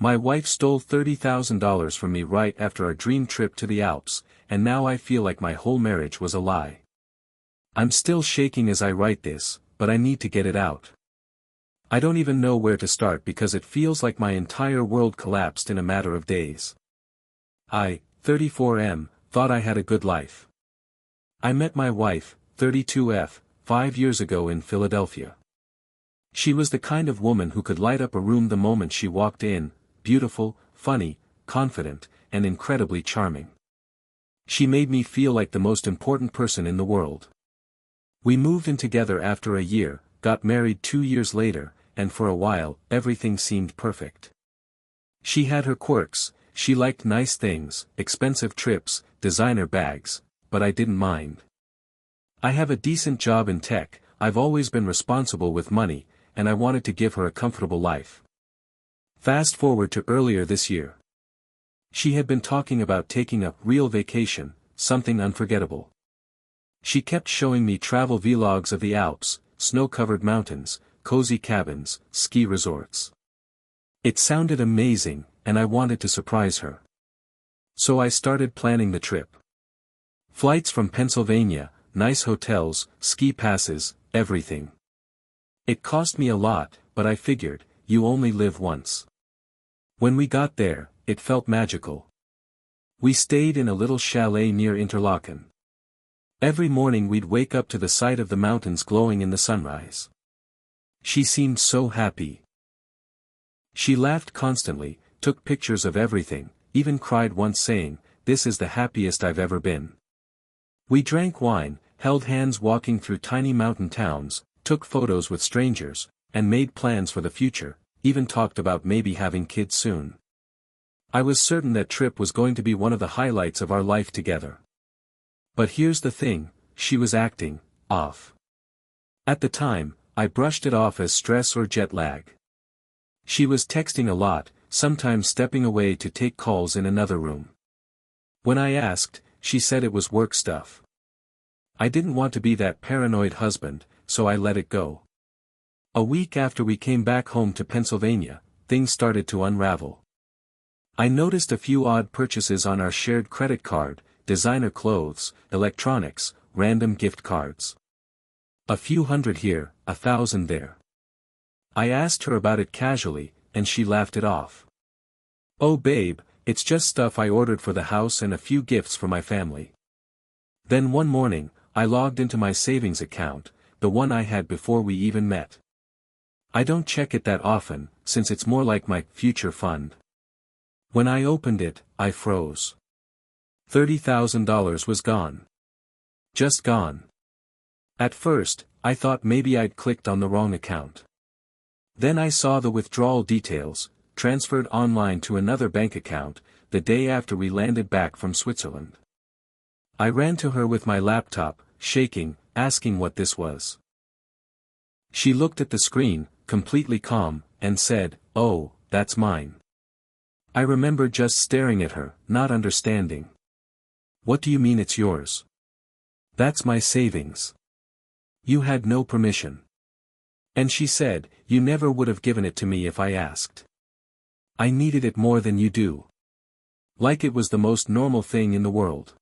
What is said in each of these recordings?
My wife stole $30,000 from me right after our dream trip to the Alps, and now I feel like my whole marriage was a lie. I'm still shaking as I write this, but I need to get it out. I don't even know where to start because it feels like my entire world collapsed in a matter of days. I, 34M, thought I had a good life. I met my wife, 32F, 5 years ago in Philadelphia. She was the kind of woman who could light up a room the moment she walked in, beautiful, funny, confident, and incredibly charming. She made me feel like the most important person in the world. We moved in together after a year, got married 2 years later, and for a while, everything seemed perfect. She had her quirks, she liked nice things, expensive trips, designer bags, but I didn't mind. I have a decent job in tech, I've always been responsible with money, and I wanted to give her a comfortable life. Fast forward to earlier this year. She had been talking about taking a real vacation, something unforgettable. She kept showing me travel vlogs of the Alps, snow-covered mountains, cozy cabins, ski resorts. It sounded amazing, and I wanted to surprise her. So I started planning the trip. Flights from Pennsylvania, nice hotels, ski passes, everything. It cost me a lot, but I figured, you only live once. When we got there, it felt magical. We stayed in a little chalet near Interlaken. Every morning we'd wake up to the sight of the mountains glowing in the sunrise. She seemed so happy. She laughed constantly, took pictures of everything, even cried once saying, "This is the happiest I've ever been." We drank wine, held hands walking through tiny mountain towns, took photos with strangers, and made plans for the future, even talked about maybe having kids soon. I was certain that trip was going to be one of the highlights of our life together. But here's the thing, she was acting off. At the time, I brushed it off as stress or jet lag. She was texting a lot, sometimes stepping away to take calls in another room. When I asked, she said it was work stuff. I didn't want to be that paranoid husband, so I let it go. A week after we came back home to Pennsylvania, things started to unravel. I noticed a few odd purchases on our shared credit card, designer clothes, electronics, random gift cards. A few hundred here, 1,000 there. I asked her about it casually, and she laughed it off. "Oh babe, it's just stuff I ordered for the house and a few gifts for my family." Then one morning, I logged into my savings account, the one I had before we even met. I don't check it that often, since it's more like my future fund. When I opened it, I froze. $30,000 was gone. Just gone. At first, I thought maybe I'd clicked on the wrong account. Then I saw the withdrawal details, transferred online to another bank account, the day after we landed back from Switzerland. I ran to her with my laptop, shaking, asking what this was. She looked at the screen, completely calm, and said, "Oh, that's mine." I remember just staring at her, not understanding. "What do you mean it's yours?" "That's my savings." "You had no permission." And she said, "You never would have given it to me if I asked. I needed it more than you do." Like it was the most normal thing in the world.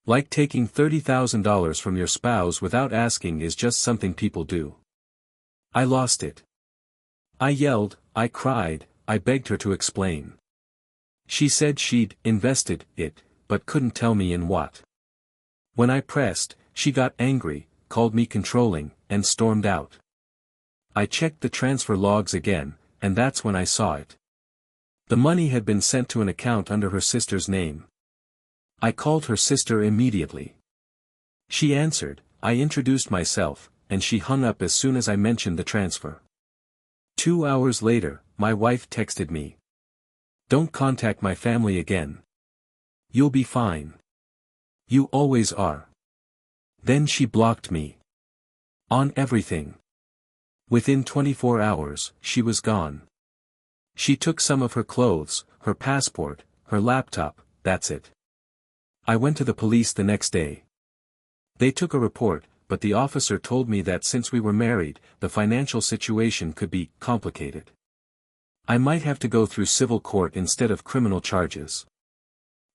Like taking $30,000 from your spouse without asking is just something people do. I lost it. I yelled, I cried, I begged her to explain. She said she'd invested it, but couldn't tell me in what. When I pressed, she got angry, called me controlling, and stormed out. I checked the transfer logs again, and that's when I saw it. The money had been sent to an account under her sister's name. I called her sister immediately. She answered, I introduced myself, and she hung up as soon as I mentioned the transfer. 2 hours later, my wife texted me. "Don't contact my family again. You'll be fine. You always are." Then she blocked me. On everything. Within 24 hours, she was gone. She took some of her clothes, her passport, her laptop, that's it. I went to the police the next day. They took a report, but the officer told me that since we were married, the financial situation could be complicated. I might have to go through civil court instead of criminal charges.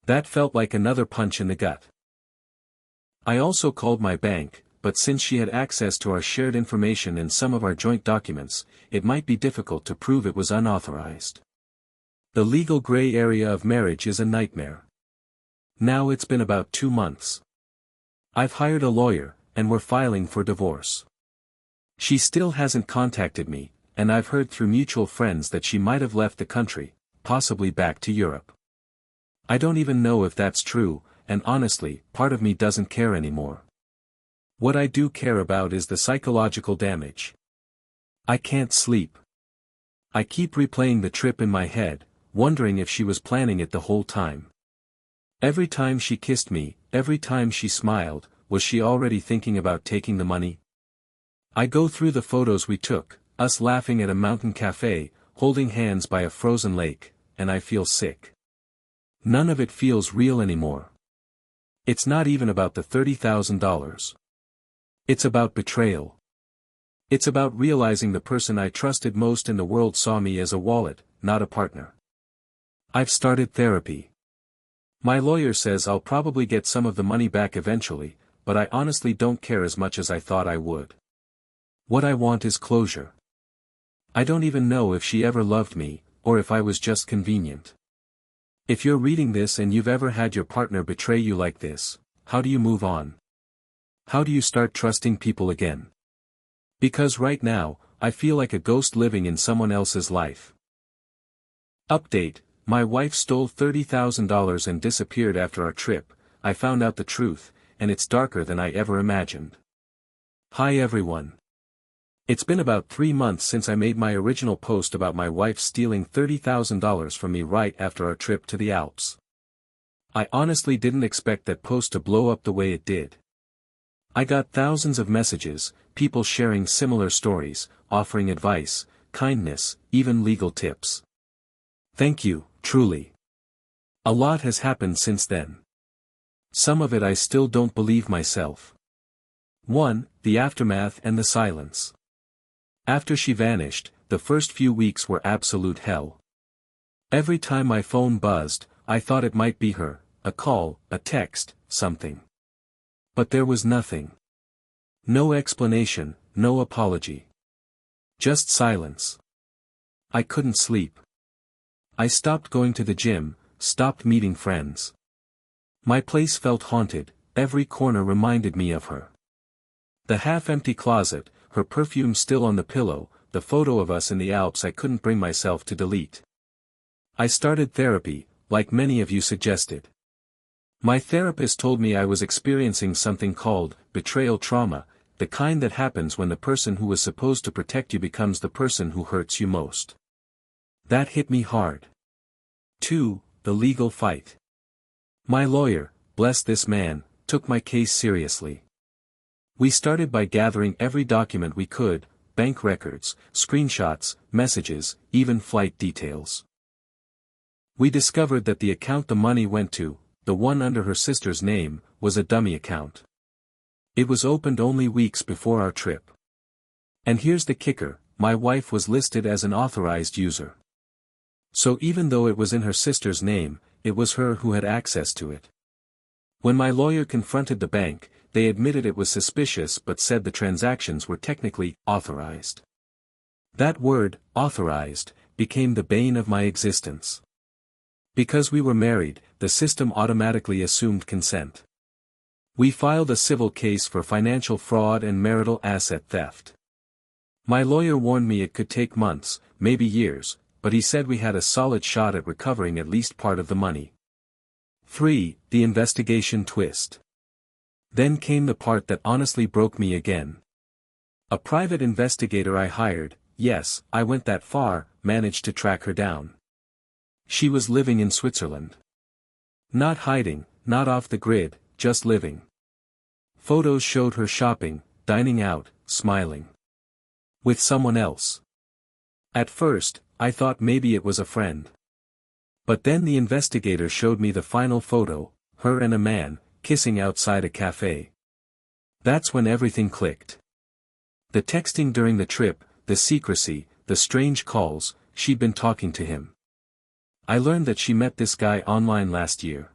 That felt like another punch in the gut. I also called my bank, but since she had access to our shared information and some of our joint documents, it might be difficult to prove it was unauthorized. The legal gray area of marriage is a nightmare. Now it's been about 2 months. I've hired a lawyer, and we're filing for divorce. She still hasn't contacted me, and I've heard through mutual friends that she might have left the country, possibly back to Europe. I don't even know if that's true, and honestly, part of me doesn't care anymore. What I do care about is the psychological damage. I can't sleep. I keep replaying the trip in my head, wondering if she was planning it the whole time. Every time she kissed me, every time she smiled, was she already thinking about taking the money? I go through the photos we took, us laughing at a mountain cafe, holding hands by a frozen lake, and I feel sick. None of it feels real anymore. It's not even about the $30,000. It's about betrayal. It's about realizing the person I trusted most in the world saw me as a wallet, not a partner. I've started therapy. My lawyer says I'll probably get some of the money back eventually, but I honestly don't care as much as I thought I would. What I want is closure. I don't even know if she ever loved me, or if I was just convenient. If you're reading this and you've ever had your partner betray you like this, how do you move on? How do you start trusting people again? Because right now, I feel like a ghost living in someone else's life. Update: my wife stole $30,000 and disappeared after our trip. I found out the truth, and it's darker than I ever imagined. Hi everyone. It's been about 3 months since I made my original post about my wife stealing $30,000 from me right after our trip to the Alps. I honestly didn't expect that post to blow up the way it did. I got thousands of messages, people sharing similar stories, offering advice, kindness, even legal tips. Thank you, truly. A lot has happened since then. Some of it I still don't believe myself. 1. The aftermath and the silence. After she vanished, the first few weeks were absolute hell. Every time my phone buzzed, I thought it might be her, a call, a text, something. But there was nothing. No explanation, no apology. Just silence. I couldn't sleep. I stopped going to the gym, stopped meeting friends. My place felt haunted, every corner reminded me of her. The half-empty closet, her perfume still on the pillow, the photo of us in the Alps I couldn't bring myself to delete. I started therapy, like many of you suggested. My therapist told me I was experiencing something called betrayal trauma, the kind that happens when the person who was supposed to protect you becomes the person who hurts you most. That hit me hard. 2. The legal fight. My lawyer, bless this man, took my case seriously. We started by gathering every document we could, bank records, screenshots, messages, even flight details. We discovered that the account the money went to, the one under her sister's name, was a dummy account. It was opened only weeks before our trip. And here's the kicker, my wife was listed as an authorized user. So even though it was in her sister's name, it was her who had access to it. When my lawyer confronted the bank, they admitted it was suspicious but said the transactions were technically authorized. That word, authorized, became the bane of my existence. Because we were married, the system automatically assumed consent. We filed a civil case for financial fraud and marital asset theft. My lawyer warned me it could take months, maybe years, but he said we had a solid shot at recovering at least part of the money. 3. The investigation twist. Then came the part that honestly broke me again. A private investigator I hired, yes, I went that far, managed to track her down. She was living in Switzerland. Not hiding, not off the grid, just living. Photos showed her shopping, dining out, smiling. With someone else. At first, I thought maybe it was a friend. But then the investigator showed me the final photo, her and a man, kissing outside a cafe. That's when everything clicked. The texting during the trip, the secrecy, the strange calls, she'd been talking to him. I learned that she met this guy online last year.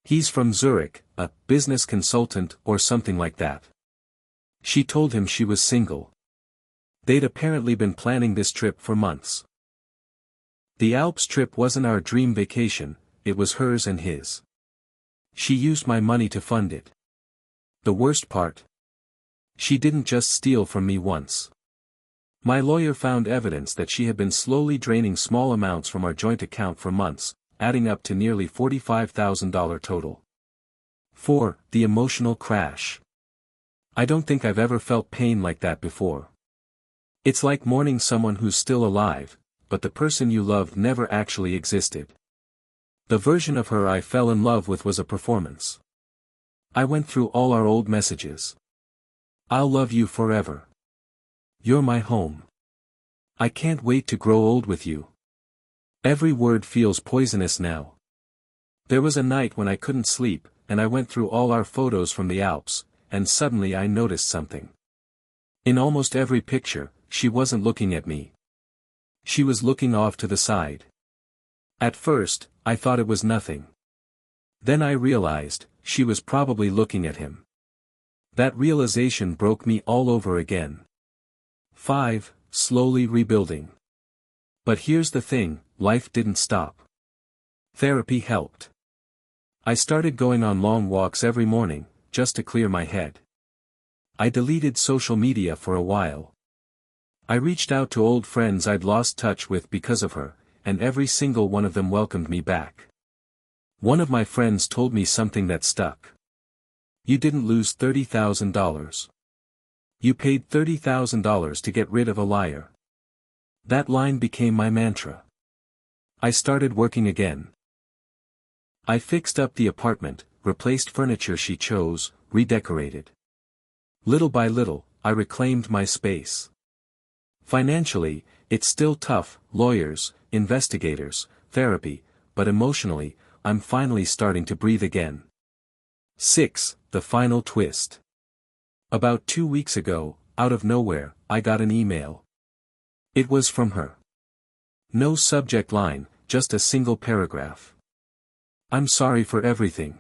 He's from Zurich, a business consultant or something like that. She told him she was single. They'd apparently been planning this trip for months. The Alps trip wasn't our dream vacation, it was hers and his. She used my money to fund it. The worst part? She didn't just steal from me once. My lawyer found evidence that she had been slowly draining small amounts from our joint account for months, adding up to nearly $45,000 total. 4. The emotional crash. I don't think I've ever felt pain like that before. It's like mourning someone who's still alive, but the person you loved never actually existed. The version of her I fell in love with was a performance. I went through all our old messages. I'll love you forever. You're my home. I can't wait to grow old with you. Every word feels poisonous now. There was a night when I couldn't sleep, and I went through all our photos from the Alps, and suddenly I noticed something. In almost every picture, she wasn't looking at me. She was looking off to the side. At first, I thought it was nothing. Then I realized, she was probably looking at him. That realization broke me all over again. 5. Slowly rebuilding. But here's the thing, life didn't stop. Therapy helped. I started going on long walks every morning, just to clear my head. I deleted social media for a while. I reached out to old friends I'd lost touch with because of her, and every single one of them welcomed me back. One of my friends told me something that stuck. You didn't lose $30,000. You paid $30,000 to get rid of a liar. That line became my mantra. I started working again. I fixed up the apartment, replaced furniture she chose, redecorated. Little by little, I reclaimed my space. Financially, it's still tough, lawyers, investigators, therapy, but emotionally, I'm finally starting to breathe again. 6. The final twist. About 2 weeks ago, out of nowhere, I got an email. It was from her. No subject line, just a single paragraph. I'm sorry for everything.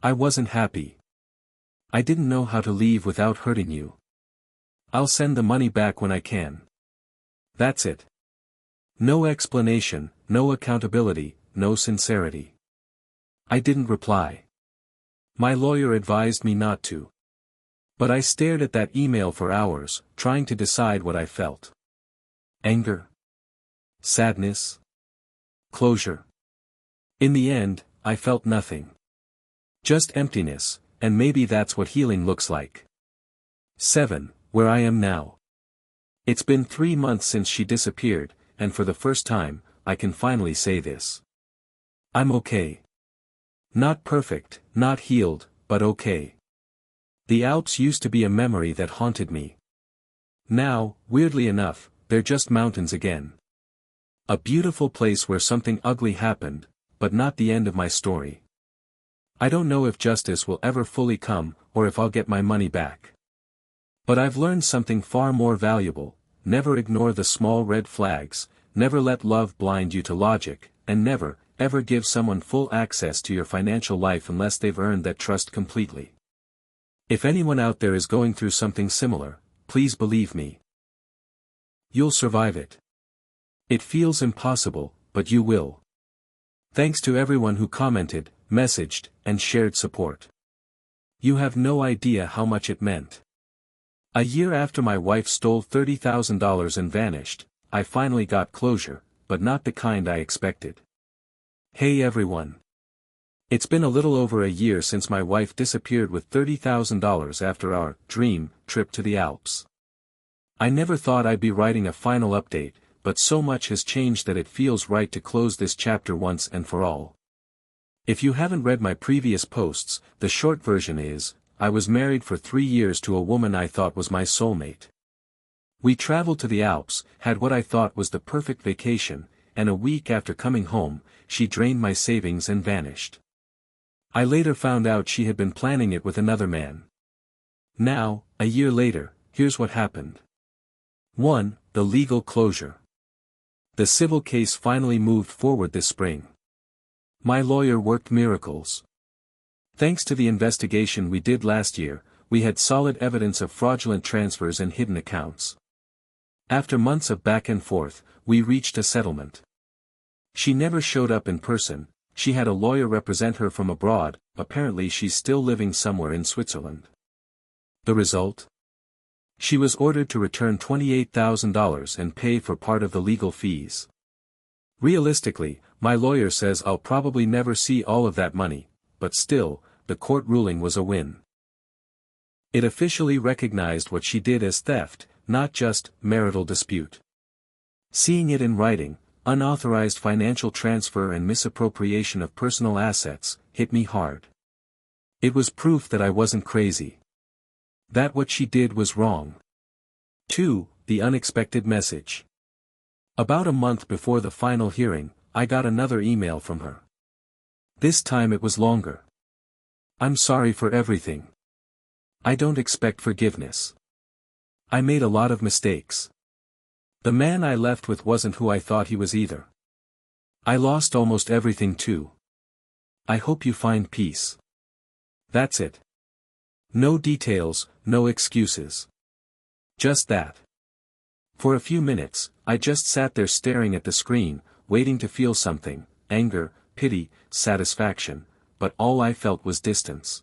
I wasn't happy. I didn't know how to leave without hurting you. I'll send the money back when I can. That's it. No explanation, no accountability, no sincerity. I didn't reply. My lawyer advised me not to. But I stared at that email for hours, trying to decide what I felt. Anger? Sadness? Closure? In the end, I felt nothing. Just emptiness, and maybe that's what healing looks like. 7. Where I am now. It's been 3 months since she disappeared, and for the first time, I can finally say this. I'm okay. Not perfect, not healed, but okay. The Alps used to be a memory that haunted me. Now, weirdly enough, they're just mountains again. A beautiful place where something ugly happened, but not the end of my story. I don't know if justice will ever fully come, or if I'll get my money back. But I've learned something far more valuable: never ignore the small red flags, never let love blind you to logic, and never, ever give someone full access to your financial life unless they've earned that trust completely. If anyone out there is going through something similar, please believe me. You'll survive it. It feels impossible, but you will. Thanks to everyone who commented, messaged, and shared support. You have no idea how much it meant. A year after my wife stole $30,000 and vanished, I finally got closure, but not the kind I expected. Hey everyone. It's been a little over a year since my wife disappeared with $30,000 after our dream trip to the Alps. I never thought I'd be writing a final update, but so much has changed that it feels right to close this chapter once and for all. If you haven't read my previous posts, the short version is, I was married for 3 years to a woman I thought was my soulmate. We traveled to the Alps, had what I thought was the perfect vacation, and a week after coming home, she drained my savings and vanished. I later found out she had been planning it with another man. Now, a year later, here's what happened. 1. The legal closure. The civil case finally moved forward this spring. My lawyer worked miracles. Thanks to the investigation we did last year, we had solid evidence of fraudulent transfers and hidden accounts. After months of back and forth, we reached a settlement. She never showed up in person, she had a lawyer represent her from abroad, apparently she's still living somewhere in Switzerland. The result? She was ordered to return $28,000 and pay for part of the legal fees. Realistically, my lawyer says I'll probably never see all of that money, but still, the court ruling was a win. It officially recognized what she did as theft, not just marital dispute. Seeing it in writing, unauthorized financial transfer and misappropriation of personal assets, hit me hard. It was proof that I wasn't crazy. That what she did was wrong. 2. The unexpected message. About a month before the final hearing, I got another email from her. This time it was longer. I'm sorry for everything. I don't expect forgiveness. I made a lot of mistakes. The man I left with wasn't who I thought he was either. I lost almost everything too. I hope you find peace. That's it. No details, no excuses. Just that. For a few minutes, I just sat there staring at the screen, waiting to feel something, anger, pity, satisfaction, but all I felt was distance.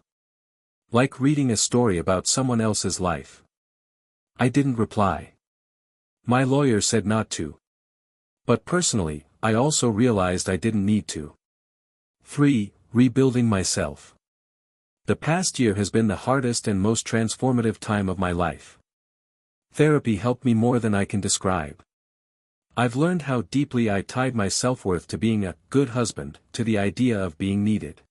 Like reading a story about someone else's life. I didn't reply. My lawyer said not to. But personally, I also realized I didn't need to. 3. Rebuilding myself. The past year has been the hardest and most transformative time of my life. Therapy helped me more than I can describe. I've learned how deeply I tied my self-worth to being a good husband, to the idea of being needed.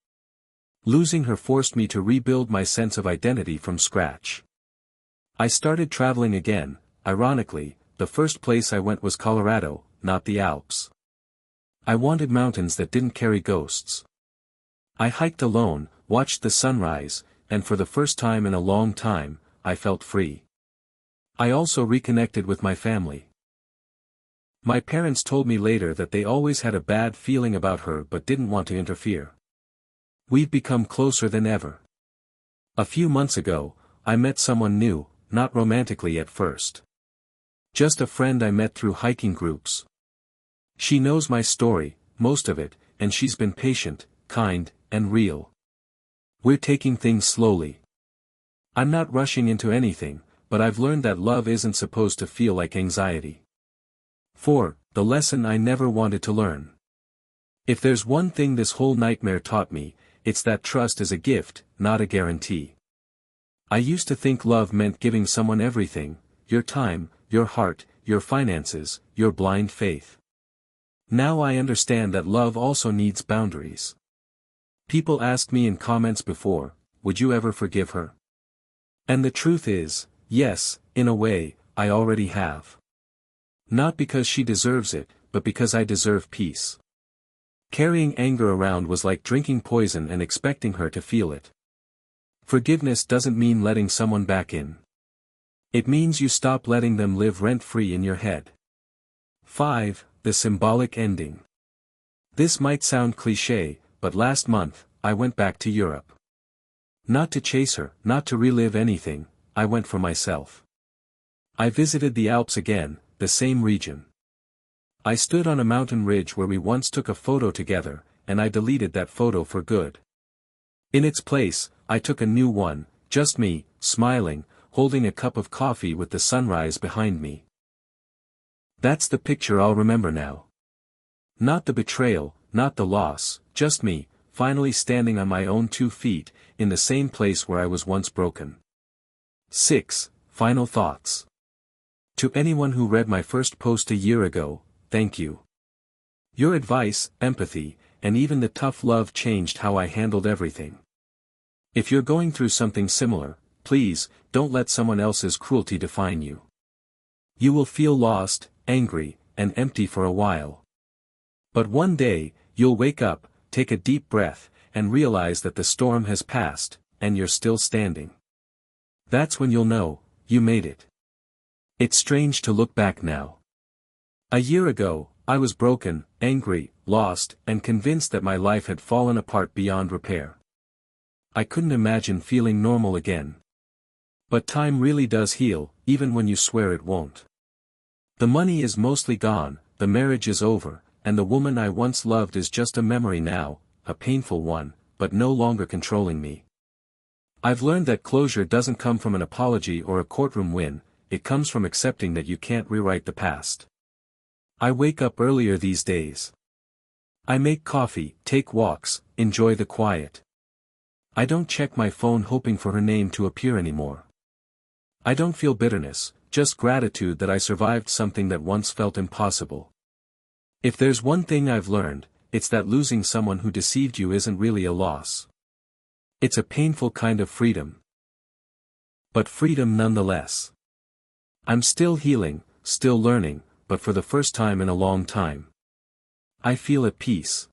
Losing her forced me to rebuild my sense of identity from scratch. I started traveling again. Ironically, the first place I went was Colorado, not the Alps. I wanted mountains that didn't carry ghosts. I hiked alone, watched the sunrise, and for the first time in a long time, I felt free. I also reconnected with my family. My parents told me later that they always had a bad feeling about her but didn't want to interfere. We've become closer than ever. A few months ago, I met someone new, not romantically at first. Just a friend I met through hiking groups. She knows my story, most of it, and she's been patient, kind, and real. We're taking things slowly. I'm not rushing into anything, but I've learned that love isn't supposed to feel like anxiety. 4. The lesson I never wanted to learn. If there's one thing this whole nightmare taught me, it's that trust is a gift, not a guarantee. I used to think love meant giving someone everything, your time, your heart, your finances, your blind faith. Now I understand that love also needs boundaries. People asked me in comments before, would you ever forgive her? And the truth is, yes, in a way, I already have. Not because she deserves it, but because I deserve peace. Carrying anger around was like drinking poison and expecting her to feel it. Forgiveness doesn't mean letting someone back in. It means you stop letting them live rent-free in your head. 5. The symbolic ending. This might sound cliché, but last month, I went back to Europe. Not to chase her, not to relive anything, I went for myself. I visited the Alps again, the same region. I stood on a mountain ridge where we once took a photo together, and I deleted that photo for good. In its place, I took a new one, just me, smiling, holding a cup of coffee with the sunrise behind me. That's the picture I'll remember now. Not the betrayal, not the loss, just me, finally standing on my own 2 feet, in the same place where I was once broken. 6. Final thoughts. To anyone who read my first post a year ago, thank you. Your advice, empathy, and even the tough love changed how I handled everything. If you're going through something similar, please, don't let someone else's cruelty define you. You will feel lost, angry, and empty for a while. But one day, you'll wake up, take a deep breath, and realize that the storm has passed, and you're still standing. That's when you'll know, you made it. It's strange to look back now. A year ago, I was broken, angry, lost, and convinced that my life had fallen apart beyond repair. I couldn't imagine feeling normal again. But time really does heal, even when you swear it won't. The money is mostly gone, the marriage is over, and the woman I once loved is just a memory now, a painful one, but no longer controlling me. I've learned that closure doesn't come from an apology or a courtroom win, it comes from accepting that you can't rewrite the past. I wake up earlier these days. I make coffee, take walks, enjoy the quiet. I don't check my phone hoping for her name to appear anymore. I don't feel bitterness, just gratitude that I survived something that once felt impossible. If there's one thing I've learned, it's that losing someone who deceived you isn't really a loss. It's a painful kind of freedom. But freedom nonetheless. I'm still healing, still learning, but for the first time in a long time, I feel at peace.